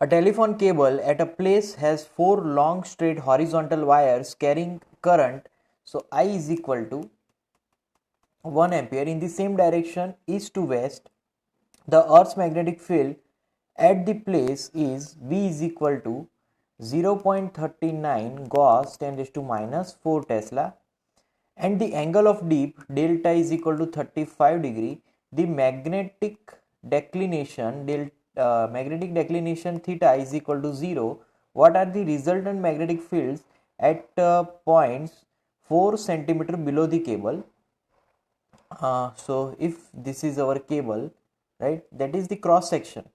A telephone cable at a place has four long straight horizontal wires carrying current. So I is equal to 1 ampere in the same direction east to west. The Earth's magnetic field at the place is V is equal to 0.39 Gauss 10 raised to minus 4 Tesla, and the angle of dip delta is equal to 35 degree. The magnetic declination theta is equal to 0. What are the resultant magnetic fields at points 4 centimeter below the cable? So if this is our cable, right, that is the cross section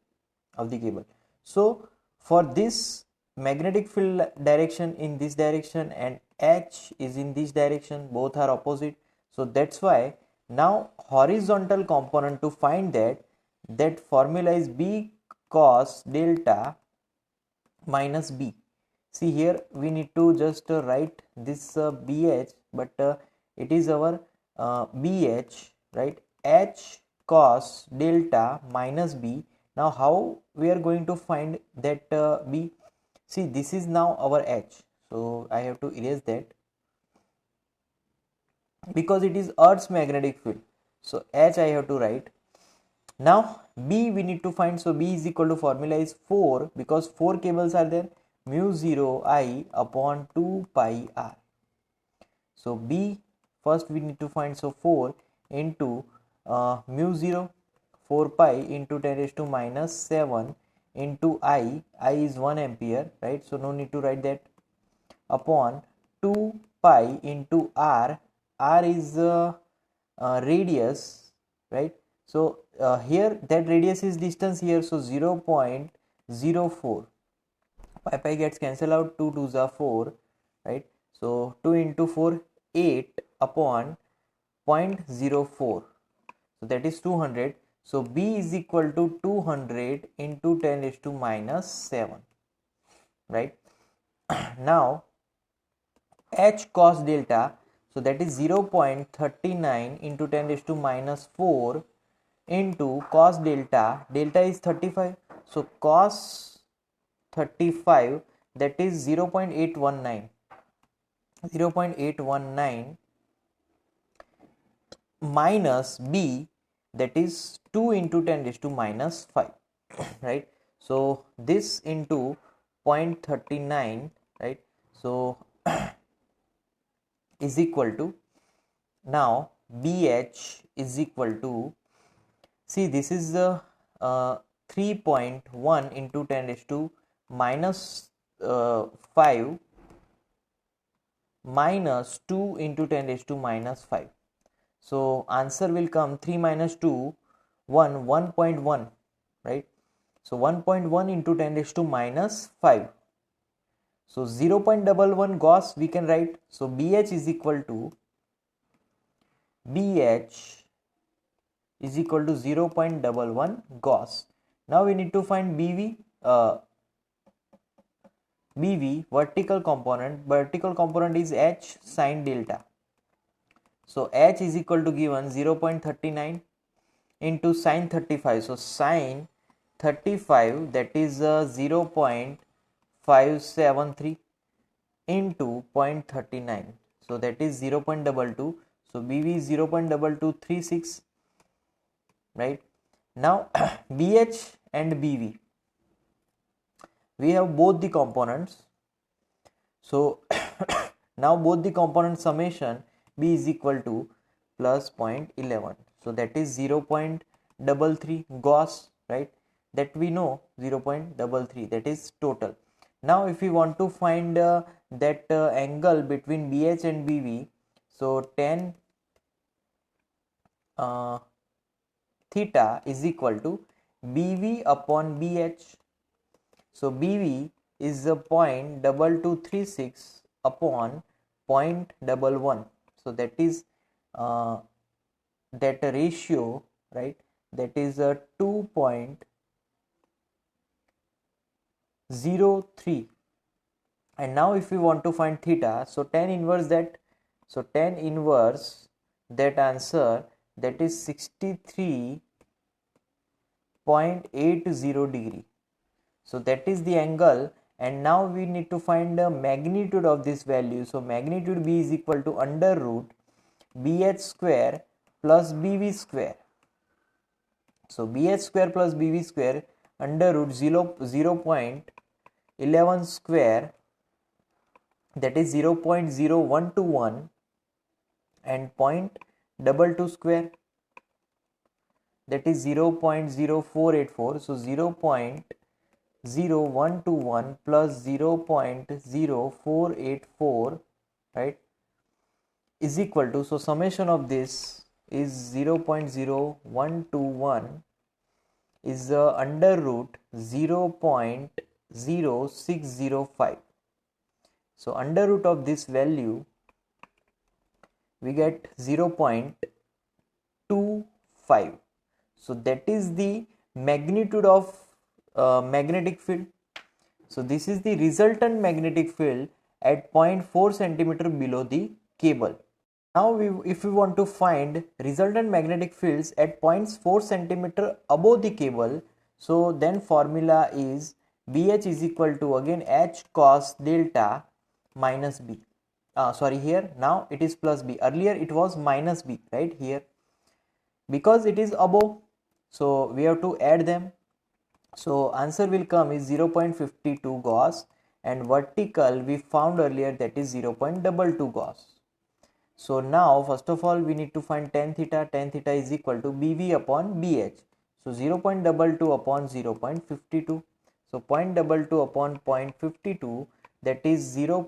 of the cable. So for this magnetic field direction in this direction and H is in this direction, both are opposite. So that's why now horizontal component, to find that formula is B cos delta minus B. See here we need to just write this BH, but it is our BH, right? H cos delta minus B. Now how we are going to find that B? See, this is now our H, so I have to erase that because it is Earth's magnetic field. So H I have to write. Now B we need to find, so B is equal to, formula is 4, because 4 cables are there, mu 0 I upon 2 pi r. So B first we need to find, so 4 into mu 0, 4 pi into 10 raised to minus 7 into I is 1 ampere, right? So no need to write that, upon 2 pi into r is radius, right? So here that radius is distance here, so 0.04. Pi gets cancelled out, 2 2s are 4, right? So 2 into 4, 8 upon 0.04, so that is 200. So B is equal to 200 into 10 raised to minus 7, right? Now H cos delta, so that is 0.39 into 10 raised to minus 4 into cos delta, delta is 35, so cos 35, that is 0.819 minus B, that is 2 into 10 raised to minus 5, right? So this into 0.39, right? So is equal to, now BH is equal to, see this is the 3.1 into 10 raised to minus 5 minus 2 into 10 raised to minus 5. So answer will come 3 minus 2, 1.1, right? So 1.1 into 10 raised to minus 5. So 0.11 Gauss we can write. So BH is equal to 0.11 Gauss. Now we need to find BV. BV vertical component is H sin delta. So H is equal to given 0.39 into sin 35. So sin 35, that is 0.573 into 0.39. So that is 0.22. So BV is 0.2236, right? Now BH and BV, we have both the components. So now both the component summation, B is equal to plus 0.11. So that is 0.33 Gauss, right? That we know, 0.33, that is total. Now if we want to find that angle between BH and BV, so tan theta is equal to BV upon BH. So BV is a 0.2236 upon 0.11. So that is that ratio, right? That is a 2.03. And now if we want to find theta, so tan inverse that, so tan inverse that answer, that is 63.80 degree. So that is the angle, and now we need to find the magnitude of this value. So magnitude B is equal to under root BH square plus BV square. So BH square plus BV square under root 0.11 square, that is 0.0121, and 0.22 square, that is 0.0484. So 0.0121 plus 0.0484, right, is equal to, so summation of this is 0.0121 is under root 0.0605. So under root of this value we get 0.25. So that is the magnitude of magnetic field. So this is the resultant magnetic field at 0.4 centimeter below the cable. Now if we want to find resultant magnetic fields at 0.4 centimeter above the cable, so then formula is BH is equal to again H cos delta minus B. Sorry, here now it is plus B. Earlier it was minus B, right? Here because it is above, so we have to add them. So answer will come is 0.52 Gauss, and vertical we found earlier, that is 0.22 Gauss. So now first of all we need to find tan theta. Tan theta is equal to BV upon BH. So 0.22 upon 0.52. So 0.22 upon 0.52, that is 0.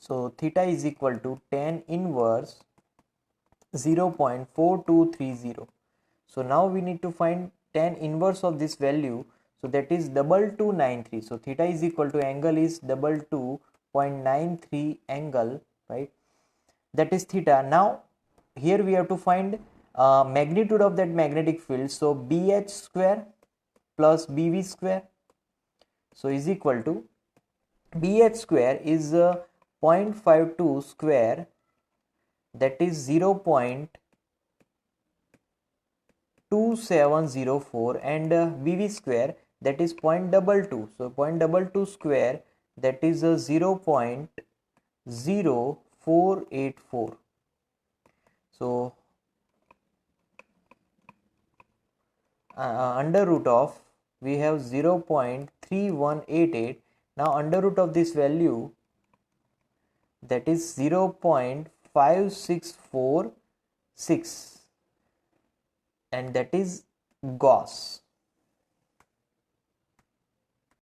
So theta is equal to tan inverse 0.4230. So now we need to find tan inverse of this value. So that is 2293. So theta is equal to angle is 22.93 angle, right? That is theta. Now here we have to find magnitude of that magnetic field. So BH square plus BV square, so is equal to BH square is 0.52 square, that is 0.2704, and BV square, that is 0.22. So 0.22 square, that is 0.0484. So under root of, we have 0.3188. Now under root of this value, that is 0.5646, and that is Gauss.